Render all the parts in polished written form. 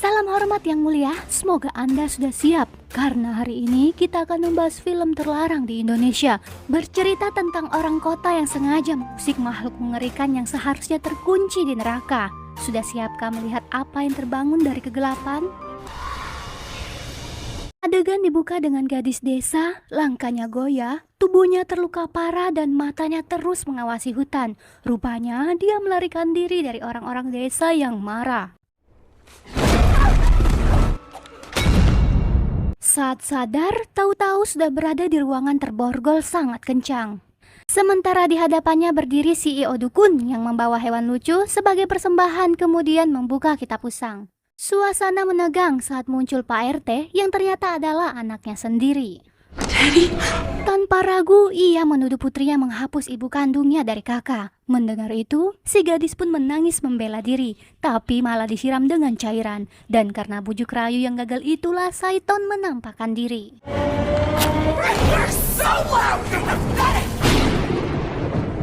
Salam hormat yang mulia, semoga Anda sudah siap karena hari ini kita akan membahas film terlarang di Indonesia, bercerita tentang orang kota yang sengaja mengusik makhluk mengerikan yang seharusnya terkunci di neraka. Sudah siapkah melihat apa yang terbangun dari kegelapan? Adegan dibuka dengan gadis desa, langkahnya goyah, tubuhnya terluka parah dan matanya terus mengawasi hutan. Rupanya dia melarikan diri dari orang-orang desa yang marah. Saat sadar, tahu-tahu sudah berada di ruangan terborgol sangat kencang. Sementara di hadapannya berdiri CEO dukun yang membawa hewan lucu sebagai persembahan kemudian membuka kitab usang. Suasana menegang saat muncul Pak RT yang ternyata adalah anaknya sendiri. Tanpa ragu, ia menuduh putrinya menghapus ibu kandungnya dari kakak. Mendengar itu, si gadis pun menangis membela diri, tapi malah disiram dengan cairan. Dan karena bujuk rayu yang gagal itulah Saiton menampakkan diri.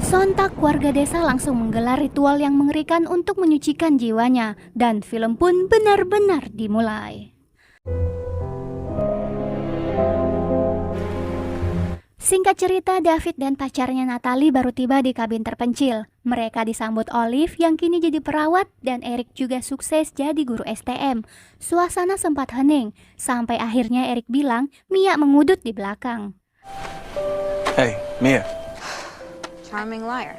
Sontak warga desa langsung menggelar ritual yang mengerikan untuk menyucikan jiwanya. Dan film pun benar-benar dimulai. Singkat cerita, David dan pacarnya Natalie baru tiba di kabin terpencil. Mereka disambut Olive yang kini jadi perawat dan Eric juga sukses jadi guru STM. Suasana sempat hening, sampai akhirnya Eric bilang Mia mengudut di belakang. Hey, Mia. Charming liar.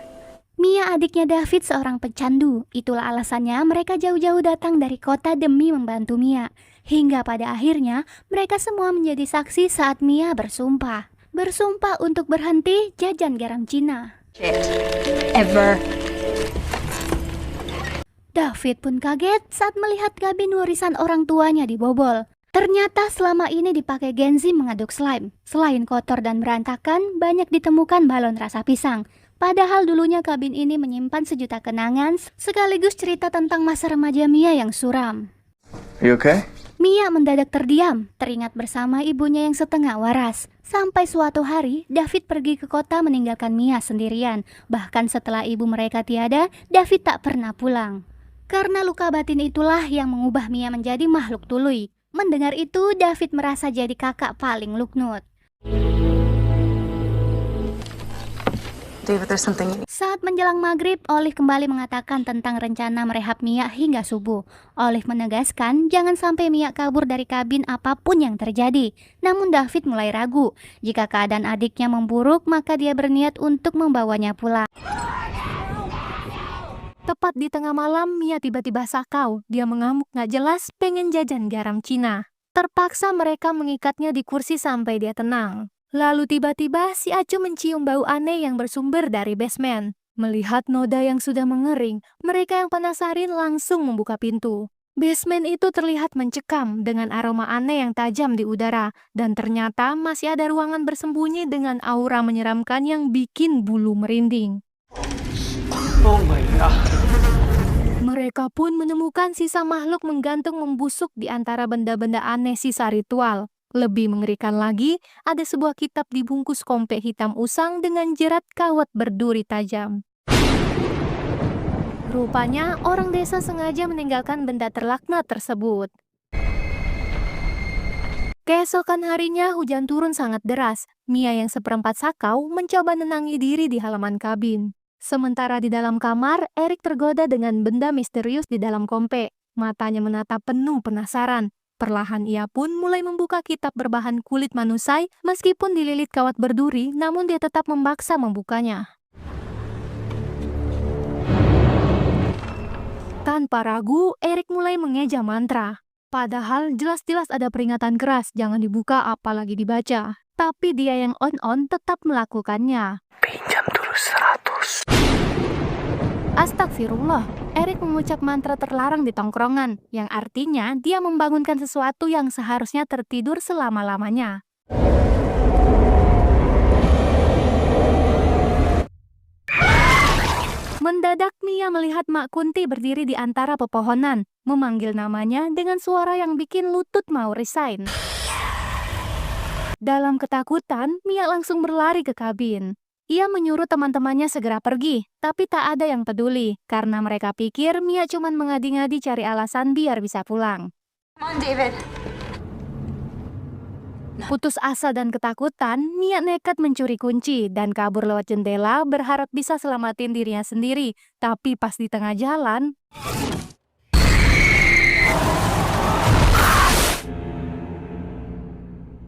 Mia adiknya David seorang pecandu. Itulah alasannya mereka jauh-jauh datang dari kota demi membantu Mia. Hingga pada akhirnya mereka semua menjadi saksi saat Mia bersumpah untuk berhenti jajan garam Cina. Ever. David pun kaget saat melihat kabin warisan orang tuanya dibobol. Ternyata selama ini dipakai Genzi mengaduk slime. Selain kotor dan berantakan, banyak ditemukan balon rasa pisang. Padahal dulunya kabin ini menyimpan sejuta kenangan, sekaligus cerita tentang masa remaja Mia yang suram. You okay? Mia mendadak terdiam, teringat bersama ibunya yang setengah waras. Sampai suatu hari, David pergi ke kota meninggalkan Mia sendirian. Bahkan setelah ibu mereka tiada, David tak pernah pulang. Karena luka batin itulah yang mengubah Mia menjadi makhluk tuluy. Mendengar itu, David merasa jadi kakak paling luknut. David, there's something you need. Saat menjelang maghrib, Olive kembali mengatakan tentang rencana merehab Mia hingga subuh. Olive menegaskan jangan sampai Mia kabur dari kabin apapun yang terjadi. Namun David mulai ragu. Jika keadaan adiknya memburuk, maka dia berniat untuk membawanya pulang. Tepat di tengah malam, Mia tiba-tiba sakau. Dia mengamuk gak jelas, pengen jajan garam Cina. Terpaksa mereka mengikatnya di kursi sampai dia tenang. Lalu tiba-tiba si Acu mencium bau aneh yang bersumber dari basement. Melihat noda yang sudah mengering, mereka yang penasaran langsung membuka pintu. Basement itu terlihat mencekam dengan aroma aneh yang tajam di udara. Dan ternyata masih ada ruangan bersembunyi dengan aura menyeramkan yang bikin bulu merinding. Oh my god. Mereka pun menemukan sisa makhluk menggantung membusuk di antara benda-benda aneh sisa ritual. Lebih mengerikan lagi, ada sebuah kitab dibungkus kompe hitam usang dengan jerat kawat berduri tajam. Rupanya orang desa sengaja meninggalkan benda terlaknat tersebut. Keesokan harinya hujan turun sangat deras. Mia yang seperempat sakau mencoba nenangi diri di halaman kabin. Sementara di dalam kamar, Eric tergoda dengan benda misterius di dalam kompe. Matanya menatap penuh penasaran. Perlahan ia pun mulai membuka kitab berbahan kulit manusai, meskipun dililit kawat berduri, namun dia tetap memaksa membukanya. Tanpa ragu, Eric mulai mengeja mantra. Padahal jelas-jelas ada peringatan keras, jangan dibuka apalagi dibaca. Tapi dia yang on-on tetap melakukannya. Pinjam dulu 100. Astagfirullah, Eric mengucap mantra terlarang di tongkrongan, yang artinya dia membangunkan sesuatu yang seharusnya tertidur selama-lamanya. Mendadak Mia melihat Mak Kunti berdiri di antara pepohonan, memanggil namanya dengan suara yang bikin lutut mau resign. Dalam ketakutan, Mia langsung berlari ke kabin. Ia menyuruh teman-temannya segera pergi, tapi tak ada yang peduli, karena mereka pikir Mia cuma mengadi-ngadi cari alasan biar bisa pulang. Come on, David. Putus asa dan ketakutan, Mia nekat mencuri kunci dan kabur lewat jendela berharap bisa selamatin dirinya sendiri. Tapi pas di tengah jalan,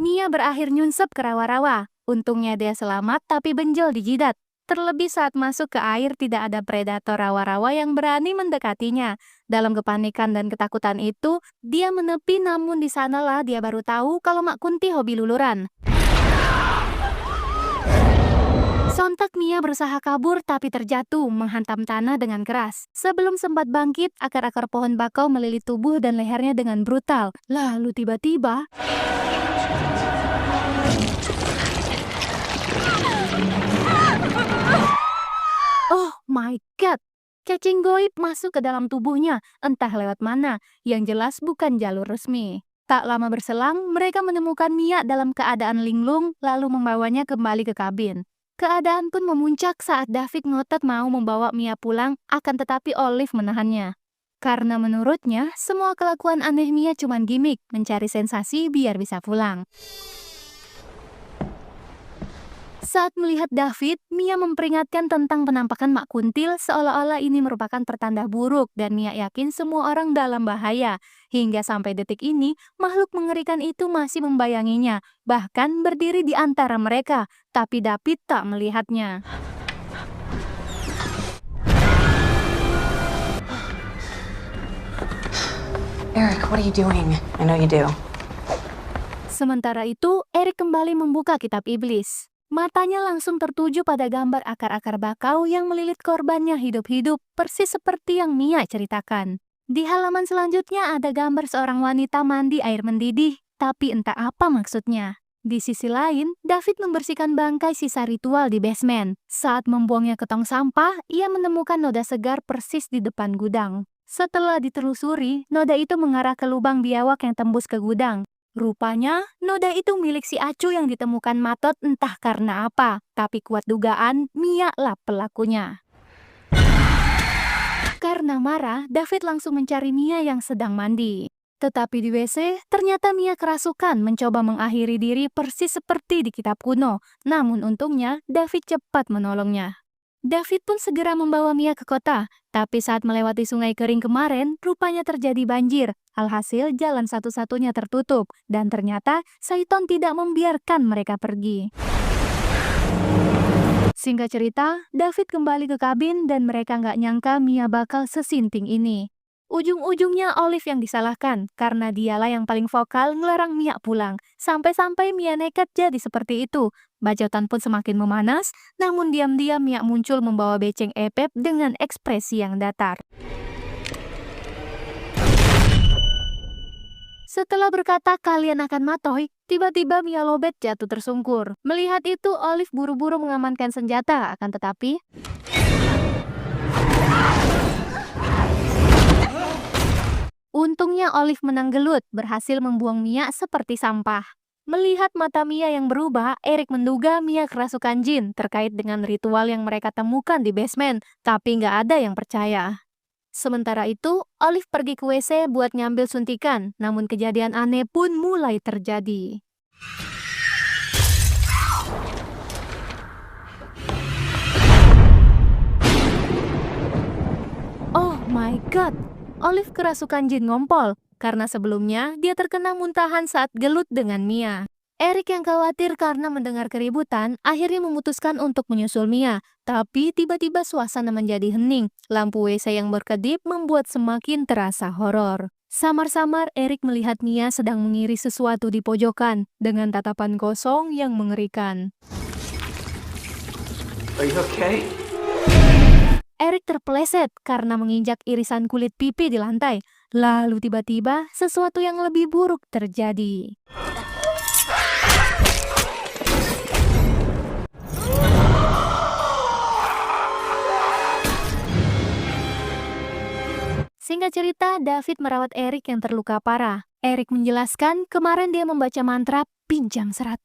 Mia berakhir nyunsep ke rawa-rawa. Untungnya dia selamat tapi benjol di jidat. Terlebih saat masuk ke air tidak ada predator rawa-rawa yang berani mendekatinya. Dalam kepanikan dan ketakutan itu, dia menepi namun di sanalah dia baru tahu kalau Mak Kunti hobi luluran. Sontak Mia berusaha kabur tapi terjatuh menghantam tanah dengan keras. Sebelum sempat bangkit, akar-akar pohon bakau melilit tubuh dan lehernya dengan brutal. Lalu tiba-tiba, oh my god! Cacing goib masuk ke dalam tubuhnya, entah lewat mana, yang jelas bukan jalur resmi. Tak lama berselang, mereka menemukan Mia dalam keadaan linglung, lalu membawanya kembali ke kabin. Keadaan pun memuncak saat David ngotot mau membawa Mia pulang, akan tetapi Olive menahannya. Karena menurutnya, semua kelakuan aneh Mia cuma gimmick, mencari sensasi biar bisa pulang. Saat melihat David, Mia memperingatkan tentang penampakan Mak Kuntil seolah-olah ini merupakan pertanda buruk dan Mia yakin semua orang dalam bahaya. Hingga sampai detik ini, makhluk mengerikan itu masih membayanginya, bahkan berdiri di antara mereka, tapi David tak melihatnya. Eric, what are you doing? I know you do. Sementara itu, Eric kembali membuka kitab iblis. Matanya langsung tertuju pada gambar akar-akar bakau yang melilit korbannya hidup-hidup, persis seperti yang Mia ceritakan. Di halaman selanjutnya ada gambar seorang wanita mandi air mendidih, tapi entah apa maksudnya. Di sisi lain, David membersihkan bangkai sisa ritual di basement. Saat membuangnya ke tong sampah, ia menemukan noda segar persis di depan gudang. Setelah ditelusuri, noda itu mengarah ke lubang biawak yang tembus ke gudang. Rupanya, noda itu milik si Acu yang ditemukan Matot entah karena apa, tapi kuat dugaan Mia lah pelakunya. Karena marah, David langsung mencari Mia yang sedang mandi. Tetapi di WC, ternyata Mia kerasukan mencoba mengakhiri diri persis seperti di kitab kuno. Namun untungnya, David cepat menolongnya. David pun segera membawa Mia ke kota, tapi saat melewati sungai kering kemarin, rupanya terjadi banjir. Alhasil jalan satu-satunya tertutup, dan ternyata Saiton tidak membiarkan mereka pergi. Singkat cerita, David kembali ke kabin dan mereka nggak nyangka Mia bakal sesinting ini. Ujung-ujungnya Olive yang disalahkan, karena dialah yang paling vokal ngelarang Mia pulang. Sampai-sampai Mia nekat jadi seperti itu. Bacotan pun semakin memanas, namun diam-diam Mia muncul membawa beceng epep dengan ekspresi yang datar. Setelah berkata kalian akan matoy, tiba-tiba Mia lobet jatuh tersungkur. Melihat itu, Olive buru-buru mengamankan senjata, akan tetapi untungnya Olive menang gelut, berhasil membuang Mia seperti sampah. Melihat mata Mia yang berubah, Eric menduga Mia kerasukan jin terkait dengan ritual yang mereka temukan di basement, tapi nggak ada yang percaya. Sementara itu, Olive pergi ke WC buat ngambil suntikan, namun kejadian aneh pun mulai terjadi. Oh my god! Olive kerasukan jin ngompol, karena sebelumnya dia terkena muntahan saat gelut dengan Mia. Eric yang khawatir karena mendengar keributan, akhirnya memutuskan untuk menyusul Mia. Tapi tiba-tiba suasana menjadi hening. Lampu WC yang berkedip membuat semakin terasa horor. Samar-samar Eric melihat Mia sedang mengiris sesuatu di pojokan, dengan tatapan kosong yang mengerikan. Are you okay? Eric terpeleset karena menginjak irisan kulit pipi di lantai. Lalu tiba-tiba sesuatu yang lebih buruk terjadi. Singkat cerita, David merawat Eric yang terluka parah. Eric menjelaskan kemarin dia membaca mantra pinjam 100,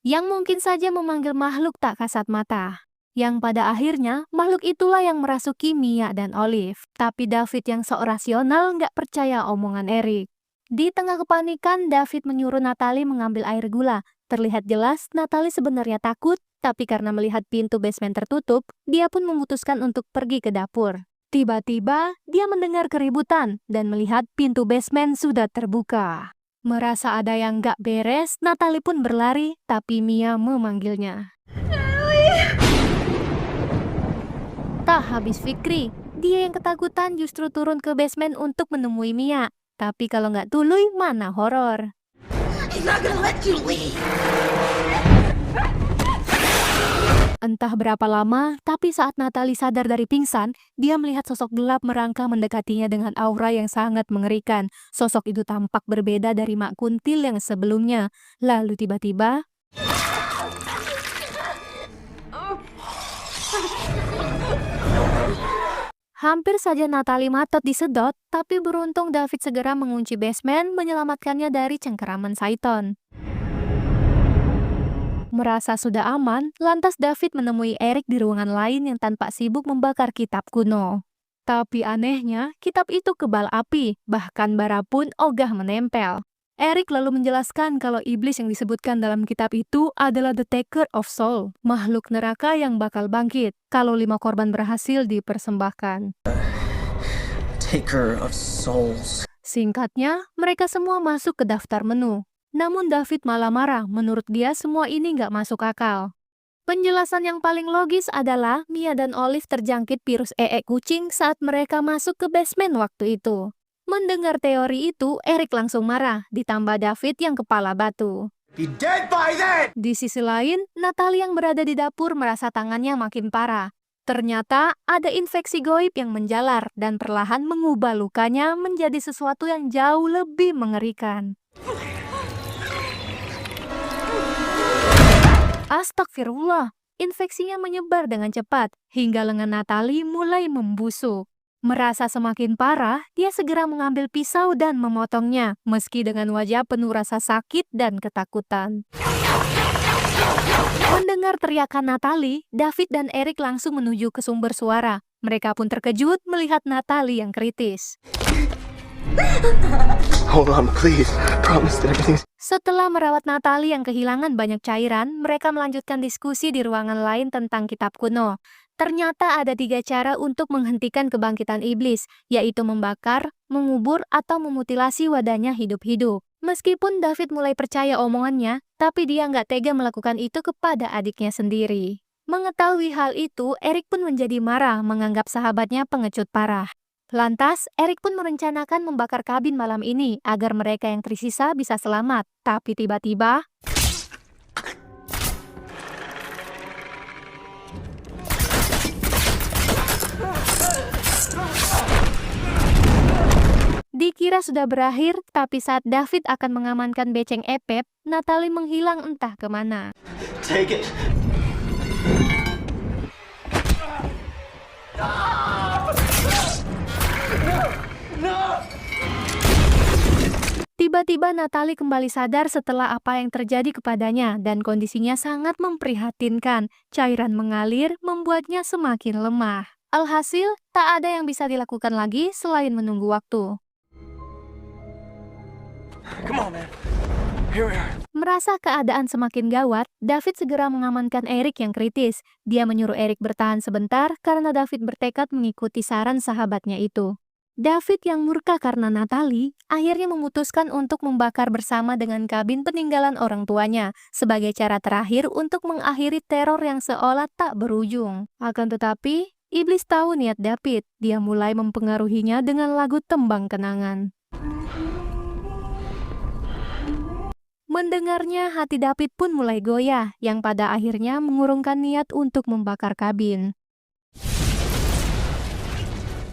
yang mungkin saja memanggil makhluk tak kasat mata. Yang pada akhirnya, makhluk itulah yang merasuki Mia dan Olive. Tapi David yang sok rasional nggak percaya omongan Eric. Di tengah kepanikan, David menyuruh Natalie mengambil air gula. Terlihat jelas Natalie sebenarnya takut, tapi karena melihat pintu basement tertutup, dia pun memutuskan untuk pergi ke dapur. Tiba-tiba, dia mendengar keributan dan melihat pintu basement sudah terbuka. Merasa ada yang gak beres, Natalie pun berlari, tapi Mia memanggilnya. Tak habis fikri, dia yang ketakutan justru turun ke basement untuk menemui Mia. Tapi kalau nggak tuluy, mana horor. Entah berapa lama, tapi saat Natalie sadar dari pingsan, dia melihat sosok gelap merangkak mendekatinya dengan aura yang sangat mengerikan. Sosok itu tampak berbeda dari Mak Kuntil yang sebelumnya. Lalu tiba-tiba, hampir saja Natalie matot disedot, tapi beruntung David segera mengunci basement menyelamatkannya dari cengkeraman Saiton. Merasa sudah aman, lantas David menemui Eric di ruangan lain yang tanpa sibuk membakar kitab kuno. Tapi anehnya, kitab itu kebal api, bahkan bara pun ogah menempel. Eric lalu menjelaskan kalau iblis yang disebutkan dalam kitab itu adalah The Taker of Soul, makhluk neraka yang bakal bangkit kalau 5 korban berhasil dipersembahkan. Taker of souls. Singkatnya, mereka semua masuk ke daftar menu. Namun David malah marah, menurut dia semua ini nggak masuk akal. Penjelasan yang paling logis adalah Mia dan Olive terjangkit virus kucing saat mereka masuk ke basement waktu itu. Mendengar teori itu, Eric langsung marah, ditambah David yang kepala batu. Be dead by then! Di sisi lain, Natalie yang berada di dapur merasa tangannya makin parah. Ternyata ada infeksi goib yang menjalar dan perlahan mengubah lukanya menjadi sesuatu yang jauh lebih mengerikan. Astagfirullah, infeksinya menyebar dengan cepat hingga lengan Natalie mulai membusuk. Merasa semakin parah, dia segera mengambil pisau dan memotongnya, meski dengan wajah penuh rasa sakit dan ketakutan. Mendengar teriakan Natalie, David dan Eric langsung menuju ke sumber suara. Mereka pun terkejut melihat Natalie yang kritis. Hold on, please. Promise that everything's... Setelah merawat Natalie yang kehilangan banyak cairan, mereka melanjutkan diskusi di ruangan lain tentang kitab kuno. Ternyata ada 3 cara untuk menghentikan kebangkitan iblis, yaitu membakar, mengubur, atau memutilasi wadahnya hidup-hidup. Meskipun David mulai percaya omongannya, tapi dia nggak tega melakukan itu kepada adiknya sendiri. Mengetahui hal itu, Eric pun menjadi marah menganggap sahabatnya pengecut parah. Lantas, Eric pun merencanakan membakar kabin malam ini agar mereka yang tersisa bisa selamat. Tapi tiba-tiba, dikira sudah berakhir, tapi saat David akan mengamankan beceng Epep, Natalie menghilang entah kemana. Take it. Tiba-tiba Natalie kembali sadar setelah apa yang terjadi kepadanya dan kondisinya sangat memprihatinkan. Cairan mengalir membuatnya semakin lemah. Alhasil, tak ada yang bisa dilakukan lagi selain menunggu waktu. Come on, man. Here we are. Merasa keadaan semakin gawat, David segera mengamankan Eric yang kritis. Dia menyuruh Eric bertahan sebentar karena David bertekad mengikuti saran sahabatnya itu. David yang murka karena Natalie, akhirnya memutuskan untuk membakar bersama dengan kabin peninggalan orang tuanya sebagai cara terakhir untuk mengakhiri teror yang seolah tak berujung. Akan tetapi, iblis tahu niat David. Dia mulai mempengaruhinya dengan lagu tembang kenangan. Mendengarnya, hati David pun mulai goyah, yang pada akhirnya mengurungkan niat untuk membakar kabin.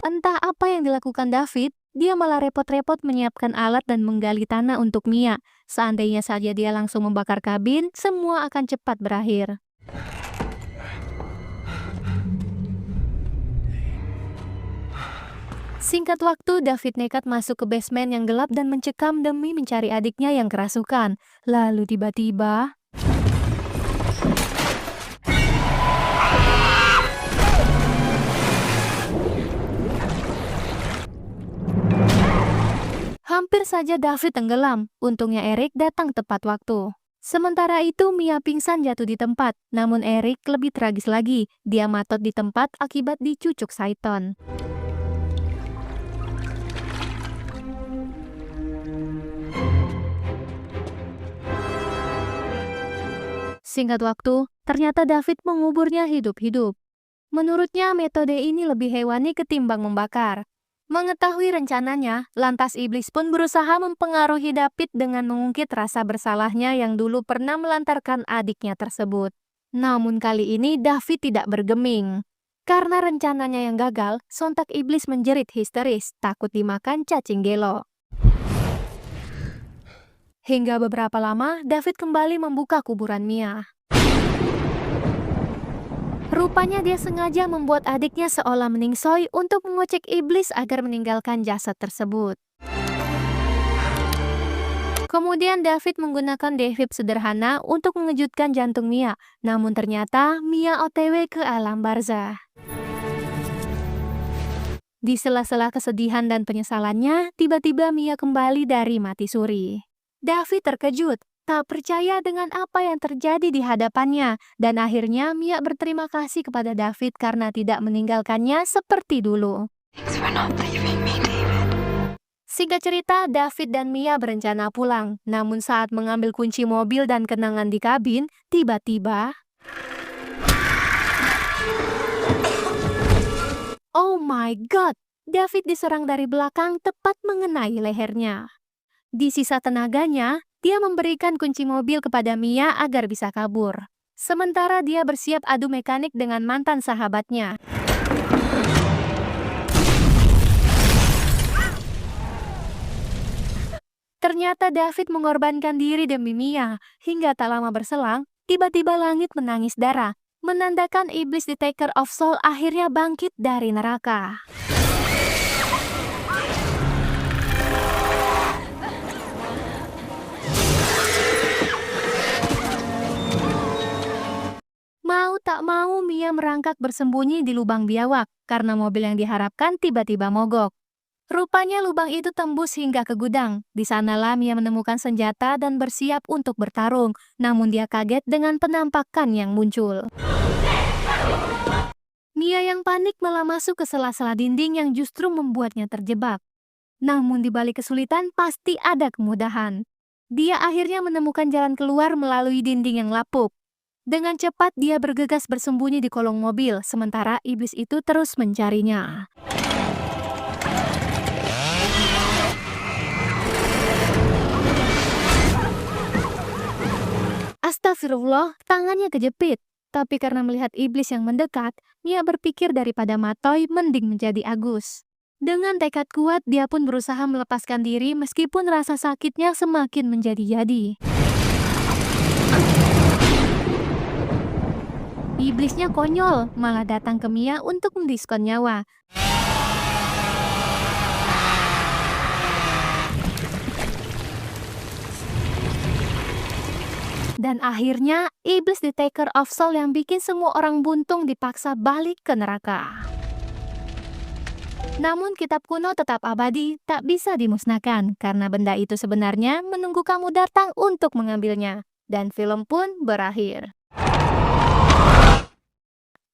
Entah apa yang dilakukan David, dia malah repot-repot menyiapkan alat dan menggali tanah untuk Mia. Seandainya saja dia langsung membakar kabin, semua akan cepat berakhir. Singkat waktu, David nekat masuk ke basement yang gelap dan mencekam demi mencari adiknya yang kerasukan. Lalu tiba-tiba, Hampir saja David tenggelam, untungnya Eric datang tepat waktu. Sementara itu Mia pingsan jatuh di tempat, namun Eric lebih tragis lagi, dia matot di tempat akibat dicucuk Saiton. Singkat waktu, ternyata David menguburnya hidup-hidup. Menurutnya metode ini lebih hewani ketimbang membakar. Mengetahui rencananya, lantas iblis pun berusaha mempengaruhi David dengan mengungkit rasa bersalahnya yang dulu pernah melantarkan adiknya tersebut. Namun kali ini David tidak bergeming. Karena rencananya yang gagal, sontak iblis menjerit histeris, takut dimakan cacing gelo. Hingga beberapa lama, David kembali membuka kuburan Mia. Rupanya dia sengaja membuat adiknya seolah meningsoi untuk mengocek iblis agar meninggalkan jasad tersebut. Kemudian David menggunakan device sederhana untuk mengejutkan jantung Mia, namun ternyata Mia OTW ke alam barzah. Di sela-sela kesedihan dan penyesalannya, tiba-tiba Mia kembali dari mati suri. David terkejut, tak percaya dengan apa yang terjadi di hadapannya, dan akhirnya Mia berterima kasih kepada David karena tidak meninggalkannya seperti dulu. Thanks for not leaving me, David. Singkat cerita, David dan Mia berencana pulang, namun saat mengambil kunci mobil dan kenangan di kabin, tiba-tiba... Oh my god! David diserang dari belakang tepat mengenai lehernya. Di sisa tenaganya, dia memberikan kunci mobil kepada Mia agar bisa kabur. Sementara dia bersiap adu mekanik dengan mantan sahabatnya. Ternyata David mengorbankan diri demi Mia. Hingga tak lama berselang, tiba-tiba langit menangis darah, menandakan iblis The Taker of Soul akhirnya bangkit dari neraka. Mau tak mau, Mia merangkak bersembunyi di lubang biawak karena mobil yang diharapkan tiba-tiba mogok. Rupanya lubang itu tembus hingga ke gudang. Di sanalah Mia menemukan senjata dan bersiap untuk bertarung, namun dia kaget dengan penampakan yang muncul. Mia yang panik malah masuk ke sela-sela dinding yang justru membuatnya terjebak. Namun di balik kesulitan pasti ada kemudahan. Dia akhirnya menemukan jalan keluar melalui dinding yang lapuk. Dengan cepat dia bergegas bersembunyi di kolong mobil, sementara iblis itu terus mencarinya. Astagfirullah, tangannya kejepit. Tapi karena melihat iblis yang mendekat, Mia berpikir daripada matoy, mending menjadi Agus. Dengan tekad kuat, dia pun berusaha melepaskan diri meskipun rasa sakitnya semakin menjadi-jadi. Iblisnya konyol, malah datang ke Mia untuk mendiskon nyawa. Dan akhirnya, iblis The Taker of Soul yang bikin semua orang buntung dipaksa balik ke neraka. Namun kitab kuno tetap abadi, tak bisa dimusnahkan, karena benda itu sebenarnya menunggu kamu datang untuk mengambilnya. Dan film pun berakhir.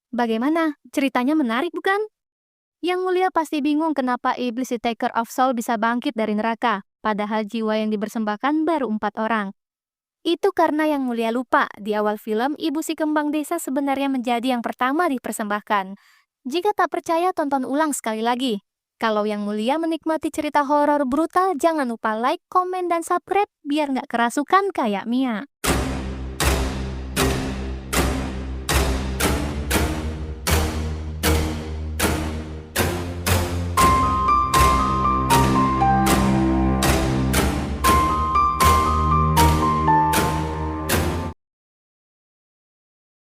Bagaimana? Ceritanya menarik bukan? Yang Mulia pasti bingung kenapa iblis The Taker of Soul bisa bangkit dari neraka, padahal jiwa yang dipersembahkan baru 4 orang. Itu karena Yang Mulia lupa, di awal film Ibu Si Kembang Desa sebenarnya menjadi yang pertama dipersembahkan. Jika tak percaya, tonton ulang sekali lagi. Kalau Yang Mulia menikmati cerita horor brutal, jangan lupa like, komen, dan subscribe biar nggak kerasukan kayak Mia.